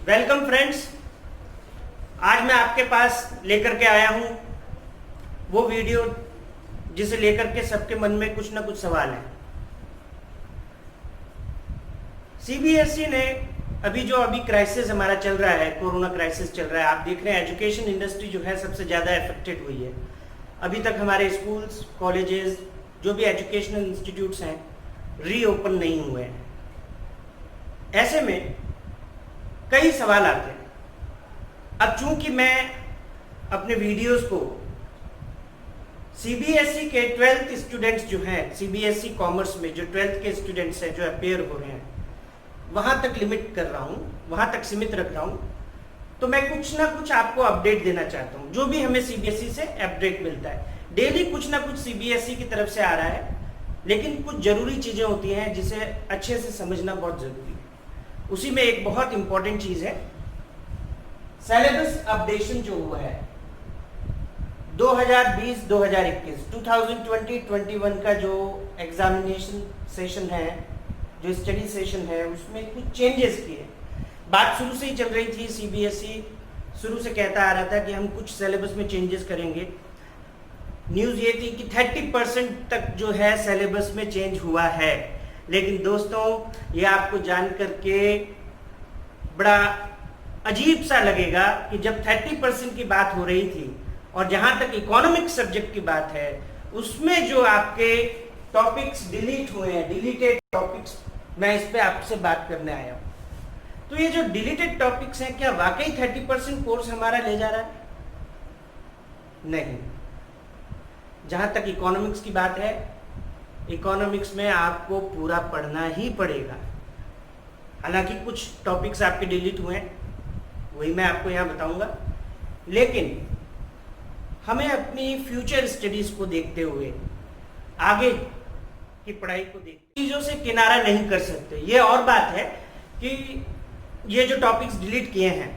Welcome friends. आज मैं आपके पास लेकर के आया हूं वो वीडियो जिसे लेकर के सबके मन में कुछ ना कुछ सवाल है। सीबीएसई ने अभी क्राइसिस हमारा चल रहा है, कोरोना क्राइसिस चल रहा है, आप देख रहे हैं एजुकेशन इंडस्ट्री जो है सबसे ज़्यादा इफेक्टेड हुई है। अभी तक हमारे स्कूल्स, कॉलेजेस, जो भी एजुकेशनल इंस्टीट्यूट्स हैं रीओपन नहीं हुए हैं। ऐसे में कई सवाल आते हैं। अब चूंकि मैं अपने वीडियोस को सीबीएसई के 12th स्टूडेंट्स जो हैं, सीबीएसई कॉमर्स में जो 12th के स्टूडेंट्स हैं जो अपेयर हो रहे हैं, वहां तक लिमिट कर रहा हूं, वहां तक सीमित रख रहा हूं। तो मैं कुछ ना कुछ आपको अपडेट देना चाहता हूं, जो भी हमें सीबीएसई से अपडेट मिलता है। डेली कुछ ना कुछ सीबीएसई की तरफ से आ रहा है, लेकिन कुछ जरूरी चीजें होती हैं जिसे अच्छे से समझना बहुत जरूरी है। उसी में एक बहुत इंपॉर्टेंट चीज है सिलेबस अपडेशन जो हुआ है 2020-2021 2020-21 का जो एग्जामिनेशन सेशन है, जो स्टडी सेशन है, उसमें कुछ चेंजेस किए। बात शुरू से ही चल रही थी, सीबीएसई शुरू से कहता आ रहा था कि हम कुछ सिलेबस में चेंजेस करेंगे। न्यूज़ ये थी कि 30% तक जो है सिलेबस में चेंज हुआ है। लेकिन दोस्तों, ये आपको जान करके बड़ा अजीब सा लगेगा कि जब 30% की बात हो रही थी और जहां तक इकोनॉमिक सब्जेक्ट की बात है, उसमें जो आपके टॉपिक्स डिलीट हुए हैं, डिलीटेड टॉपिक्स, मैं इस पे आपसे बात करने आया हूं। तो ये जो डिलीटेड टॉपिक्स हैं, क्या वाकई 30% कोर्स हमारा ले जा रहा है? नहीं। जहां तक इकोनॉमिक्स की बात है, इकोनॉमिक्स में आपको पूरा पढ़ना ही पड़ेगा। हालांकि कुछ टॉपिक्स आपके डिलीट हुए हैं, वही मैं आपको यहाँ बताऊंगा, लेकिन हमें अपनी फ्यूचर स्टडीज को देखते हुए, आगे की पढ़ाई को देखते चीज़ों से किनारा नहीं कर सकते। ये और बात है कि ये जो टॉपिक्स डिलीट किए हैं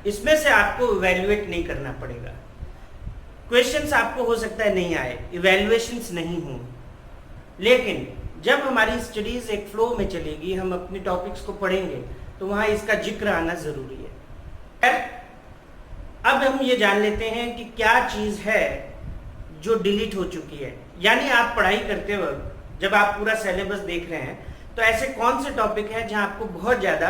इसमें से आपको इवैल्यूएट नहीं करना पड़ेगा। क्वेश्चंस आपको हो सकता है नहीं आए, इवैल्यूएशंस नहीं हों, लेकिन जब हमारी स्टडीज एक फ्लो में चलेगी, हम अपने टॉपिक्स को पढ़ेंगे, तो वहां इसका जिक्र आना जरूरी है। अब हम ये जान लेते हैं कि क्या चीज है जो डिलीट हो चुकी है। यानी आप पढ़ाई करते वक्त जब आप पूरा सिलेबस देख रहे हैं, तो ऐसे कौन से टॉपिक हैं जहां आपको बहुत ज्यादा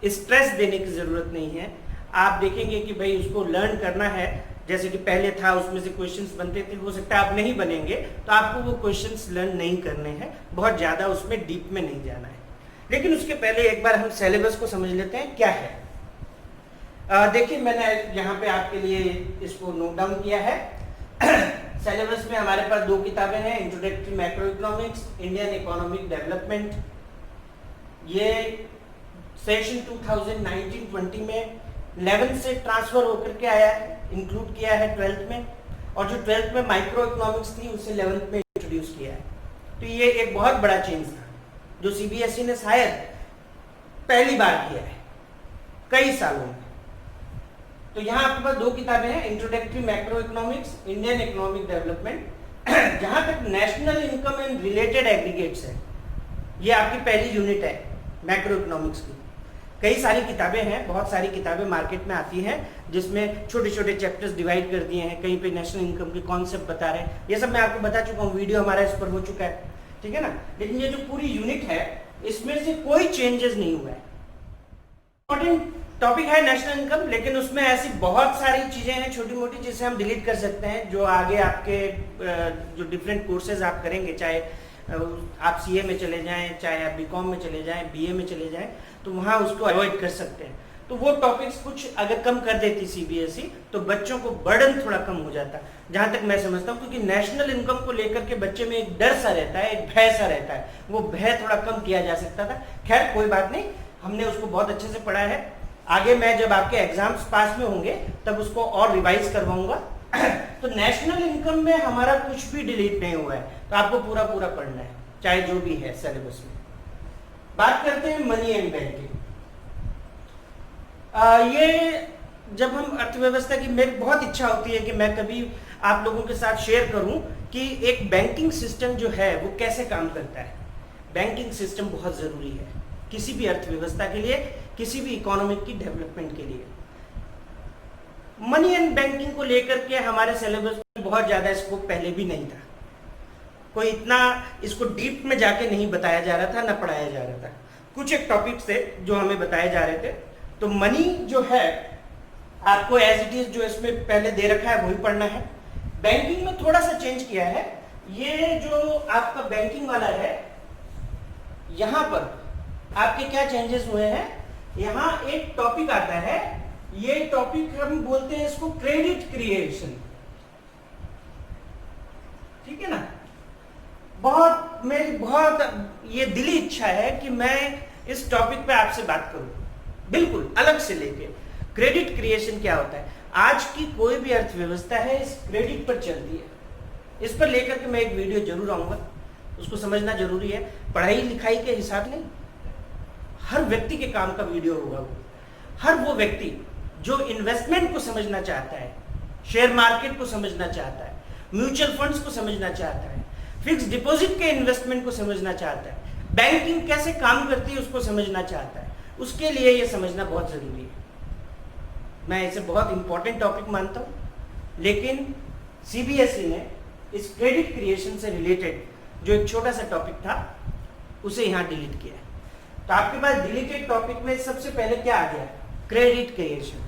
स्ट्रेस देने की जरूरत नहीं है। आप देखेंगे कि भाई उसको लर्न करना है, जैसे कि पहले था, उसमें से क्वेश्चंस बनते थे, हो सकता है आप नहीं बनेंगे, तो आपको वो क्वेश्चंस लर्न नहीं करने हैं, बहुत ज़्यादा उसमें डीप में नहीं जाना है। लेकिन उसके पहले एक बार हम सिलेबस को समझ लेते हैं क्या है। देखिए, मैंने यहाँ पे आपके लिए इसको नोट डाउन किया है। सिलेबस में हमारे पास 2 किताबें हैं, introductory macro economics, Indian economic development. ये सेशन 2019-20 में 11th से ट्रांसफर होकर के आया है, इंक्लूड किया है 12th में, और जो 12th में माइक्रो इकोनॉमिक्स थी उसे 11th में इंट्रोड्यूस किया है। तो ये एक बहुत बड़ा चेंज था जो सीबीएसई ने शायद पहली बार किया है कई सालों में। तो यहाँ आपके पास 2 किताबें हैं, introductory macro economics, Indian economic development. जहां तक national income and related aggregates है, ये आपकी पहली यूनिट है मैक्रो इकोनॉमिक्स की। कई सारी किताबें हैं, बहुत सारी किताबें मार्केट में आती हैं जिसमें छोटे छोटे चैप्टर्स डिवाइड कर दिए हैं, कहीं पे नेशनल इनकम के कॉन्सेप्ट बता रहे हैं। ये सब मैं आपको बता चुका हूँ, वीडियो हमारा इस पर हो चुका है, ठीक है ना। लेकिन ये जो पूरी यूनिट है, इसमें से कोई चेंजेस नहीं हुआ है। इंपॉर्टेंट टॉपिक है नेशनल इनकम, लेकिन उसमें ऐसी बहुत सारी चीजें हैं छोटी मोटी जिसे हम डिलीट कर सकते हैं, जो आगे आपके जो डिफरेंट कोर्सेज आप करेंगे, चाहे आप सीए में चले जाएं, चाहे आप बीकॉम में चले जाएं, बीए में चले जाएं, तो वहां उसको अवॉइड कर सकते हैं। तो वो टॉपिक्स कुछ अगर कम कर देती सीबीएसई, तो बच्चों को बर्डन थोड़ा कम हो जाता, जहां तक मैं समझता हूं। क्योंकि नेशनल इनकम को लेकर के बच्चे में एक डर सा रहता है, एक भय सा रहता है, वो भय थोड़ा कम किया जा सकता था। खैर कोई बात नहीं, हमने उसको बहुत अच्छे से पढ़ा है। आगे मैं जब आपके एग्जाम्स पास में होंगे तब उसको और रिवाइज करवाऊंगा। तो नेशनल इनकम में हमारा कुछ भी डिलीट नहीं हुआ है, तो आपको पूरा पूरा पढ़ना है, चाहे जो भी है सिलेबस में। बात करते हैं मनी एंड बैंकिंग। ये जब हम अर्थव्यवस्था की, मेरी बहुत इच्छा होती है कि मैं कभी आप लोगों के साथ शेयर करूं कि एक बैंकिंग सिस्टम जो है वो कैसे काम करता है। बैंकिंग सिस्टम बहुत ज़रूरी है। किसी भी अर्थव्यवस्था के लिए, किसी भी इकोनॉमिक की डेवलपमेंट के लिए। मनी एंड बैंकिंग को लेकर के हमारे सिलेबस में बहुत ज़्यादा स्कोप पहले भी नहीं था, कोई इतना इसको डीप में जाके नहीं बताया जा रहा था, ना पढ़ाया जा रहा था। कुछ एक टॉपिक्स थे जो हमें बताए जा रहे थे। तो मनी जो है आपको एज इट इज जो इसमें पहले दे रखा है वही पढ़ना है। बैंकिंग में थोड़ा सा चेंज किया है। ये जो आपका बैंकिंग वाला है, यहां पर आपके क्या चेंजेस हुए हैं, यहां एक टॉपिक आता है, ये टॉपिक हम बोलते हैं इसको क्रेडिट क्रिएशन, ठीक है ना। मेरी बहुत ये दिली इच्छा है कि मैं इस टॉपिक पे आपसे बात करूं, बिल्कुल अलग से लेके। क्रेडिट क्रिएशन क्या होता है, आज की कोई भी अर्थव्यवस्था है इस क्रेडिट पर चलती है। इस पर लेकर के मैं एक वीडियो जरूर आऊंगा, उसको समझना जरूरी है। पढ़ाई लिखाई के हिसाब नहीं, हर व्यक्ति के काम का वीडियो होगा वो। हर वो व्यक्ति जो इन्वेस्टमेंट को समझना चाहता है, शेयर मार्केट को समझना चाहता है, म्यूचुअल फंड्स को समझना चाहता है, फिक्स डिपॉजिट के इन्वेस्टमेंट को समझना चाहता है, बैंकिंग कैसे काम करती है उसको समझना चाहता है, उसके लिए ये समझना बहुत जरूरी है। मैं इसे बहुत इंपॉर्टेंट टॉपिक मानता हूं, लेकिन सीबीएसई ने इस क्रेडिट क्रिएशन से रिलेटेड जो एक छोटा सा टॉपिक था उसे यहां डिलीट किया है। तो आपके पास डिलीटेड टॉपिक में सबसे पहले क्या आ गया, क्रेडिट क्रिएशन।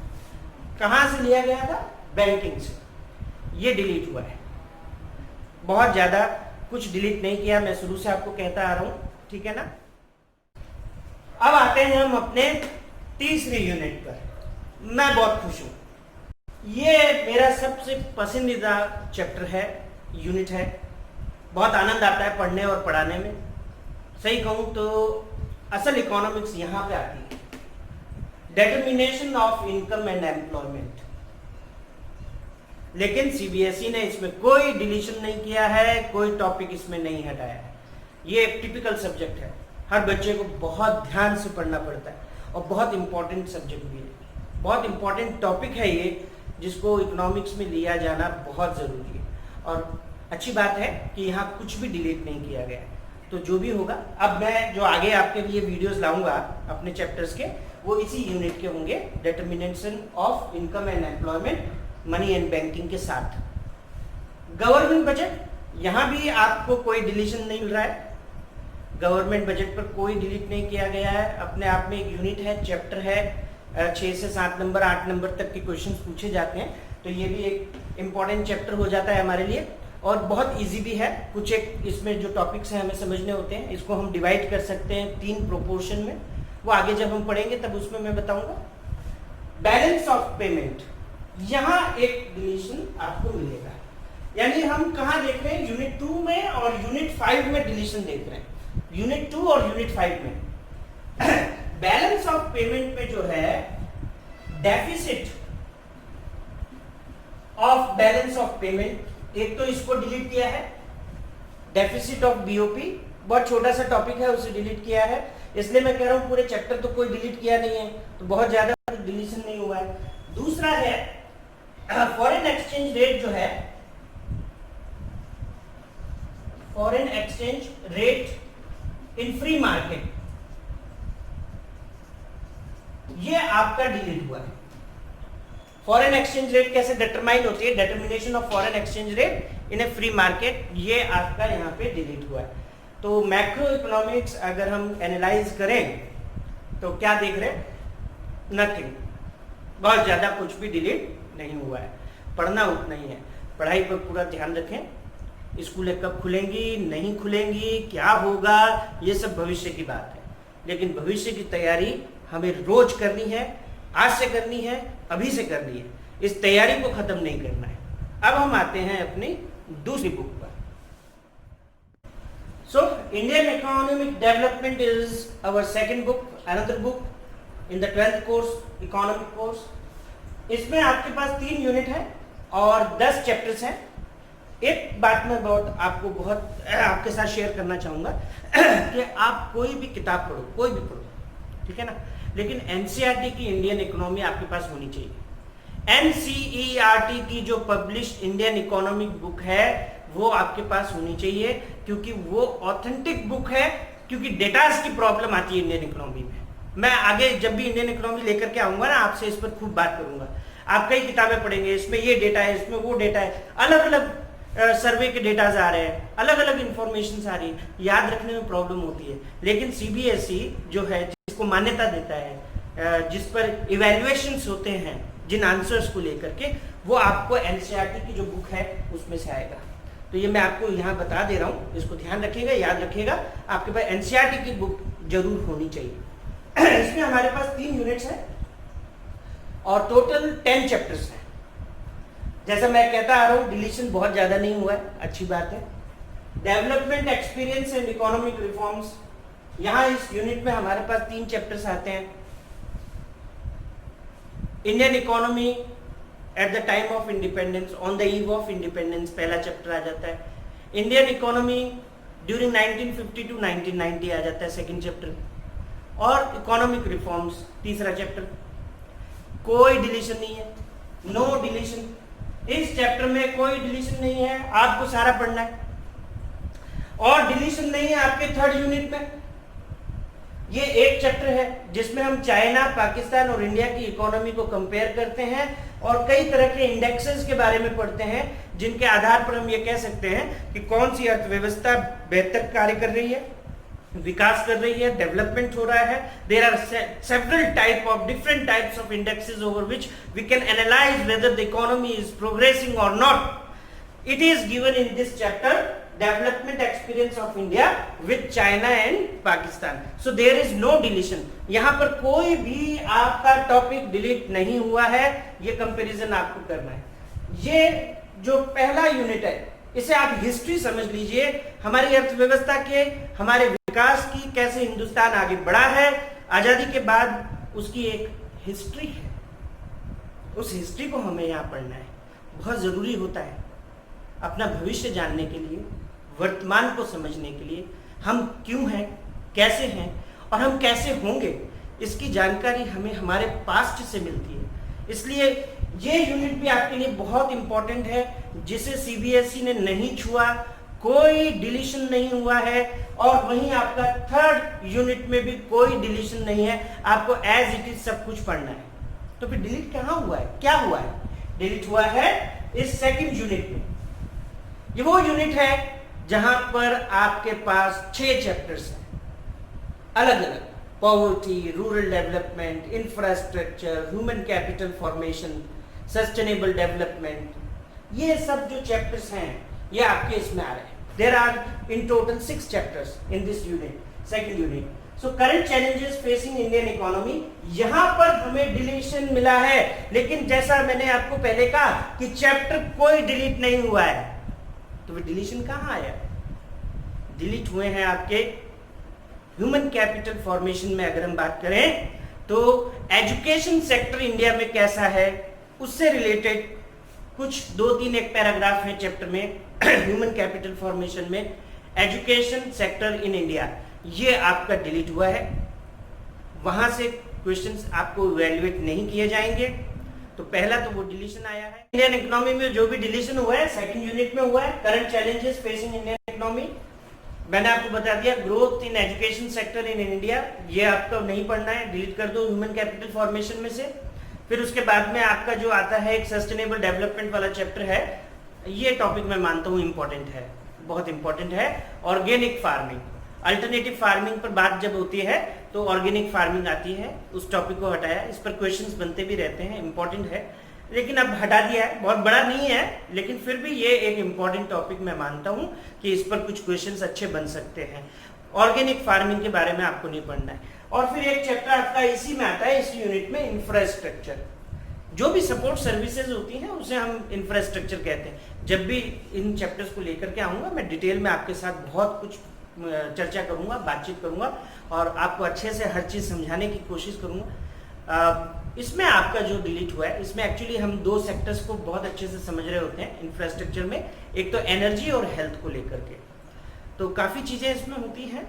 कहां से लिया गया था, बैंकिंग से। ये डिलीट हुआ है, बहुत ज्यादा कुछ डिलीट नहीं किया, मैं शुरू से आपको कहता आ रहा हूं, ठीक है ना। अब आते हैं हम अपने तीसरी यूनिट पर। मैं बहुत खुश हूं, ये मेरा सबसे पसंदीदा चैप्टर है, यूनिट है। बहुत आनंद आता है पढ़ने और पढ़ाने में। सही कहूं तो असल इकोनॉमिक्स यहां पे आती है, determination of income and employment. लेकिन सीबीएसई ने इसमें कोई डिलीशन नहीं किया है, कोई टॉपिक इसमें नहीं हटाया है। ये एक टिपिकल सब्जेक्ट है, हर बच्चे को बहुत ध्यान से पढ़ना पड़ता है और बहुत इंपॉर्टेंट सब्जेक्ट भी है, बहुत इंपॉर्टेंट टॉपिक है ये, जिसको इकोनॉमिक्स में लिया जाना बहुत ज़रूरी है। और अच्छी बात है कि यहाँ कुछ भी डिलीट नहीं किया गया है। तो जो भी होगा, अब मैं जो आगे आपके लिए वीडियोस लाऊंगा अपने चैप्टर्स के, वो इसी यूनिट के होंगे, determination of income and employment, money and banking के साथ। गवर्नमेंट बजट, यहाँ भी आपको कोई डिलीशन नहीं मिल रहा है। गवर्नमेंट बजट पर कोई डिलीट नहीं किया गया है, अपने आप में एक यूनिट है, चैप्टर है, 6 से 7 नंबर 8 नंबर तक के क्वेश्चन पूछे जाते हैं। तो ये भी एक इम्पॉर्टेंट चैप्टर हो जाता है हमारे लिए और बहुत इजी भी है। कुछ एक इसमें जो टॉपिक्स हैं हमें समझने होते हैं, इसको हम डिवाइड कर सकते हैं 3 प्रोपोर्शन में, वो आगे जब हम पढ़ेंगे तब उसमें मैं बताऊंगा। बैलेंस ऑफ पेमेंट, यहाँ एक डिलीशन आपको मिलेगा, यानी हम कहाँ देख रहे हैं, यूनिट 2 में और यूनिट 5 में डिलीशन देख रहे हैं, यूनिट 2 और यूनिट 5 में। बैलेंस ऑफ पेमेंट पे जो है deficit of balance of payment, एक तो इसको डिलीट किया है, डेफिसिट ऑफ बीओपी, बहुत छोटा सा टॉपिक है, उसे डिलीट किया है। इसलिए मैं कह रहा हूं पूरे चैप्टर तो कोई डिलीट किया नहीं है, तो बहुत ज्यादा डिलीशन नहीं हुआ है। दूसरा है फॉरेन एक्सचेंज रेट, जो है foreign exchange rate in free market, ये आपका डिलीट हुआ है। फॉरेन एक्सचेंज रेट कैसे डिटरमाइन होती है, determination of foreign exchange rate in A free market, ये आपका यहाँ पे डिलीट हुआ है। तो मैक्रो इकोनॉमिक्स अगर हम एनालाइज करें तो क्या देख रहे हैं, नथिंग, बहुत ज्यादा कुछ भी डिलीट नहीं हुआ है। पढ़ना उतना ही है, पढ़ाई पर पूरा ध्यान रखें। स्कूलें कब खुलेंगी, नहीं खुलेंगी, क्या होगा, ये सब भविष्य की बात है, लेकिन भविष्य की तैयारी हमें रोज करनी है, आज से करनी है, अभी से करनी है, इस तैयारी को खत्म नहीं करना है। अब हम आते हैं अपनी दूसरी बुक पर। So Indian economic development is our second book, another book in the 12th course, economic course. इसमें आपके पास 3 यूनिट है और 10 चैप्टर्स हैं। एक बात मैं बहुत आपके साथ शेयर करना चाहूंगा कि आप कोई भी किताब पढ़ो, कोई भी पढ़ो, ठीक है ना, लेकिन एनसीईआरटी की इंडियन इकोनॉमी आपके पास होनी चाहिए। एनसीईआरटी की जो पब्लिश्ड इंडियन इकोनॉमिक बुक है वो आपके पास होनी चाहिए, क्योंकि वो ऑथेंटिक बुक है क्योंकि डेटास की प्रॉब्लम आती है इंडियन इकोनॉमी में। मैं आगे जब भी इंडियन इकोनॉमी लेकर के आऊंगा ना, आपसे इस पर खूब बात करूंगा। आप कई किताबें पढ़ेंगे, इसमें ये डेटा है, इसमें वो डेटा है, अलग अलग सर्वे के डेटाज आ रहे हैं, अलग अलग इंफॉर्मेशन आ रही है, याद रखने में प्रॉब्लम होती है। लेकिन सीबीएसई जो है, जिसको मान्यता देता है, जिस पर इवैल्यूएशंस होते हैं जिन आंसर्स को लेकर के, वो आपको एनसीईआरटी की जो बुक है उसमें से आएगा। तो ये मैं आपको यहाँ बता दे रहा हूँ, इसको ध्यान रखिएगा, याद रखिएगा, आपके पास एनसीईआरटी की बुक जरूर होनी चाहिए। इसमें हमारे पास 3 यूनिट्स हैं और टोटल 10 चैप्टर्स हैं। जैसा मैं कहता आ रहा हूँ, डिलीशन बहुत ज्यादा नहीं हुआ है, अच्छी बात है। Development experience and economic reforms, यहाँ इस यूनिट में हमारे पास 3 चैप्टर्स आते हैं। Indian economy at the time of independence, on the eve of independence, पहला चैप्टर आ जाता है। इंडियन इकोनॉमी ड्यूरिंग 1950 टू 1990 आ जाता है, सेकंड चैप्टर। और इकोनॉमिक रिफॉर्म्स, तीसरा चैप्टर। कोई डिलीशन नहीं है, नो डिलीशन। इस चैप्टर में कोई डिलीशन नहीं है, आपको सारा पढ़ना है। और डिलीशन नहीं है आपके थर्ड यूनिट में। ये एक चैप्टर है जिसमें हम चाइना, पाकिस्तान और इंडिया की इकोनॉमी को कंपेयर करते हैं और कई तरह के इंडेक्सेस के बारे में पढ़ते हैं, जिनके आधार पर हम ये कह सकते हैं कि कौन सी अर्थव्यवस्था बेहतर कार्य कर रही है, विकास कर रही है, डेवलपमेंट हो रहा है। There are several different types of indexes over which we can analyse whether the economy is progressing और not. It is given in this chapter, development experience of India with China and Pakistan. So there is no deletion, यहां पर कोई भी आपका topic delete नहीं हुआ है। ये कंपैरिजन आपको करना है। ये जो पहला यूनिट है, इसे आप हिस्ट्री समझ लीजिए, हमारी अर्थव्यवस्था के, हमारे विकास की, कैसे हिंदुस्तान आगे बढ़ा है आजादी के बाद, उसकी एक हिस्ट्री है। उस हिस्ट्री को हमें यहाँ पढ़ना है, बहुत जरूरी होता है अपना भविष्य जानने के लिए, वर्तमान को समझने के लिए। हम क्यों हैं, कैसे हैं और हम कैसे होंगे, इसकी जानकारी हमें हमारे पास्ट से मिलती है। इसलिए ये यूनिट भी आपके लिए बहुत इंपॉर्टेंट है, जिसे सीबीएसई ने नहीं छुआ, कोई डिलीशन नहीं हुआ है। और वहीं आपका थर्ड यूनिट में भी कोई डिलीशन नहीं है, आपको एज इट इज सब कुछ पढ़ना है। तो फिर डिलीट कहाँ हुआ है, क्या हुआ है? डिलीट हुआ है इस सेकंड यूनिट में। ये वो यूनिट है जहां पर आपके पास 6 चैप्टर्स हैं अलग अलग, poverty, rural development, infrastructure, human capital formation, sustainable development. ये सब जो चैप्टर्स हैं ये आपके इसमें आ रहे हैं। There are in total 6 chapters in this unit, second unit. So current challenges facing Indian economy, यहां पर हमें डिलीशन मिला है। लेकिन जैसा मैंने आपको पहले कहा कि चैप्टर कोई डिलीट नहीं हुआ है, तो वो डिलीशन कहां आया? डिलीट हुए हैं आपके ह्यूमन कैपिटल फॉर्मेशन में। अगर हम बात करें तो एजुकेशन सेक्टर इंडिया में कैसा है, उससे रिलेटेड कुछ 2-3 एक पैराग्राफ है चैप्टर में ह्यूमन कैपिटल फॉर्मेशन में। एजुकेशन सेक्टर इन इंडिया, ये आपका डिलीट हुआ है। वहां से क्वेश्चंस आपको इवैल्यूएट नहीं किए जाएंगे। तो पहला तो वो डिलीशन आया है। इंडियन इकोनॉमी में जो भी डिलीशन हुआ है सेकंड यूनिट में हुआ है। Current challenges facing Indian economy, मैंने आपको बता दिया। Growth in education sector in India, ये आपको नहीं पढ़ना है, डिलीट कर दो ह्यूमन कैपिटल फॉर्मेशन में से। फिर उसके बाद में आपका जो आता है एक सस्टेनेबल डेवलपमेंट वाला चैप्टर है, ये टॉपिक मैं मानता हूँ इंपॉर्टेंट है, बहुत इंपॉर्टेंट है। ऑर्गेनिक फार्मिंग, अल्टरनेटिव फार्मिंग पर बात जब होती है तो ऑर्गेनिक फार्मिंग आती है, उस टॉपिक को हटाया। इस पर क्वेश्चंस बनते भी रहते हैं, इंपॉर्टेंट है, लेकिन अब हटा दिया है। बहुत बड़ा नहीं है, लेकिन फिर भी ये एक इंपॉर्टेंट टॉपिक मैं मानता हूँ कि इस पर कुछ क्वेश्चंस अच्छे बन सकते हैं। ऑर्गेनिक फार्मिंग के बारे में आपको नहीं पढ़ना है। और फिर एक चैप्टर आपका इसी में आता है, इसी यूनिट में, इंफ्रास्ट्रक्चर। जो भी सपोर्ट सर्विसेज होती हैं उसे हम इंफ्रास्ट्रक्चर कहते हैं। जब भी इन चैप्टर्स को लेकर के आऊँगा मैं डिटेल में आपके साथ बहुत कुछ चर्चा करूंगा, बातचीत करूंगा और आपको अच्छे से हर चीज़ समझाने की कोशिश करूंगा। इसमें आपका जो डिलीट हुआ है, इसमें एक्चुअली हम 2 सेक्टर्स को बहुत अच्छे से समझ रहे होते हैं इंफ्रास्ट्रक्चर में। एक तो एनर्जी और हेल्थ को लेकर के, तो काफ़ी चीज़ें इसमें होती हैं।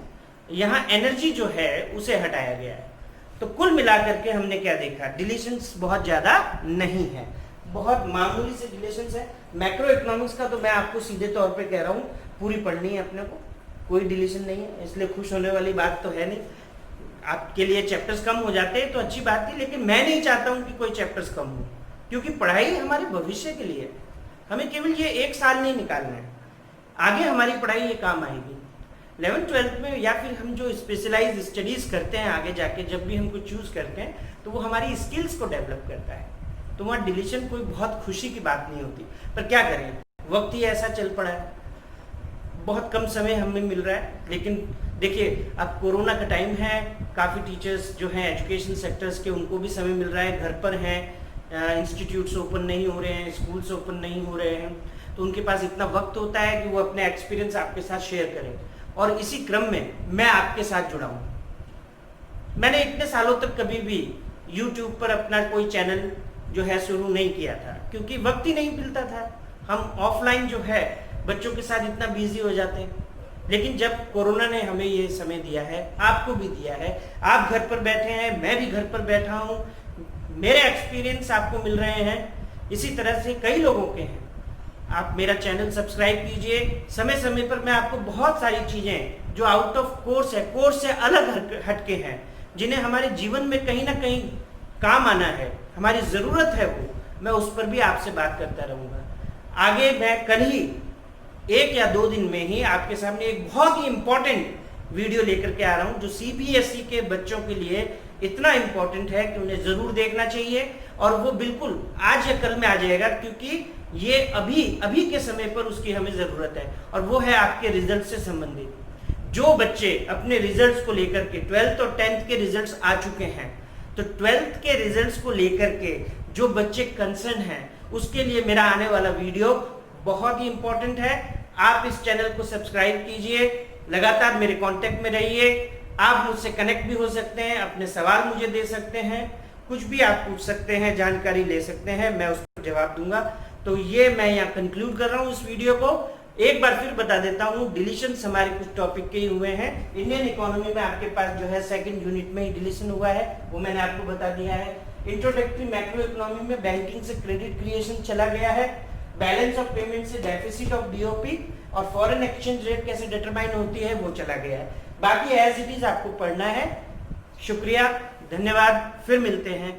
यहाँ एनर्जी जो है उसे हटाया गया है। तो कुल मिलाकर के हमने क्या देखा, डिलीशंस बहुत ज़्यादा नहीं है, बहुत मामूली से डिलीशंस है। मैक्रो इकोनॉमिक्स का तो मैं आपको सीधे तौर पे कह रहा हूँ पूरी पढ़नी है अपने को, कोई डिलीशन नहीं है, इसलिए खुश होने वाली बात तो है नहीं। आपके लिए चैप्टर्स कम हो जाते हैं तो अच्छी बात है, लेकिन मैं नहीं चाहता हूँ कि कोई चैप्टर्स कम हो, क्योंकि पढ़ाई हमारे भविष्य के लिए, हमें केवल ये एक साल नहीं निकालना है, आगे हमारी पढ़ाई ये काम आएगी। 11th-12th में या फिर हम जो स्पेशलाइज स्टडीज़ करते हैं आगे जाके, जब भी हम कुछ चूज़ करते हैं तो वो हमारी स्किल्स को डेवलप करता है। तो वहाँ डिलीशन कोई बहुत खुशी की बात नहीं होती, पर क्या करें, वक्त ही ऐसा चल पड़ा है, बहुत कम समय हमें मिल रहा है। लेकिन देखिए अब कोरोना का टाइम है, काफ़ी टीचर्स जो हैं एजुकेशन सेक्टर्स के, उनको भी समय मिल रहा है, घर पर हैं, इंस्टीट्यूट्स ओपन नहीं हो रहे हैं, स्कूल्स ओपन नहीं हो रहे हैं, तो उनके पास इतना वक्त होता है कि वो अपने एक्सपीरियंस आपके साथ शेयर करें। और इसी क्रम में मैं आपके साथ जुड़ा हूँ। मैंने इतने सालों तक कभी भी यूट्यूब पर अपना कोई चैनल जो है शुरू नहीं किया था, क्योंकि वक्त ही नहीं मिलता था। हम ऑफलाइन जो है बच्चों के साथ इतना बिजी हो जाते हैं। लेकिन जब कोरोना ने हमें ये समय दिया है, आपको भी दिया है, आप घर पर बैठे हैं, मैं भी घर पर बैठा हूँ, मेरे एक्सपीरियंस आपको मिल रहे हैं, इसी तरह से कई लोगों के हैं। आप मेरा चैनल सब्सक्राइब कीजिए, समय समय पर मैं आपको बहुत सारी चीज़ें जो आउट ऑफ कोर्स है, कोर्स से अलग हटके हैं, जिन्हें हमारे जीवन में कहीं ना कहीं काम आना है, हमारी ज़रूरत है, वो मैं उस पर भी आपसे बात करता रहूँगा। आगे मैं कल ही 1 या 2 दिन में ही आपके सामने एक बहुत ही इम्पोर्टेंट वीडियो लेकर के आ रहा हूँ, जो CBSE के बच्चों के लिए इतना इम्पोर्टेंट है कि उन्हें ज़रूर देखना चाहिए, और वो बिल्कुल आज या कल में आ जाएगा, क्योंकि ये अभी के समय पर उसकी हमें ज़रूरत है। और वो है आपके रिजल्ट से संबंधित। जो बच्चे अपने रिजल्ट्स को लेकर के 12th और 10th के रिजल्ट्स आ चुके हैं, तो 12th के रिजल्ट्स को लेकर के जो बच्चे कंसर्न हैं, उसके लिए मेरा आने वाला वीडियो बहुत ही इंपॉर्टेंट है। आप इस चैनल को सब्सक्राइब कीजिए, लगातार मेरे कांटेक्ट में रहिए, आप मुझसे कनेक्ट भी हो सकते हैं, अपने सवाल मुझे दे सकते हैं, कुछ भी आप पूछ सकते हैं, जानकारी ले सकते हैं, मैं उसको जवाब दूंगा। तो ये मैं यहाँ कंक्लूड कर रहा हूँ इस वीडियो को। एक बार फिर बता देता हूँ, डिलीशंस हमारे कुछ टॉपिक के ही हुए हैं। इंडियन इकोनॉमी में आपके पास जो है 2nd यूनिट में ही डिलीशन हुआ है, वो मैंने आपको बता दिया है। इंट्रोडक्टरी मैक्रो इकोनॉमी में बैंकिंग से क्रेडिट क्रिएशन चला गया है, बैलेंस ऑफ पेमेंट से डेफिसिट ऑफ DOP, और फॉरेन एक्सचेंज रेट कैसे डिटरमाइन होती है वो चला गया है। बाकी एज इट इज आपको पढ़ना है। शुक्रिया, धन्यवाद, फिर मिलते हैं।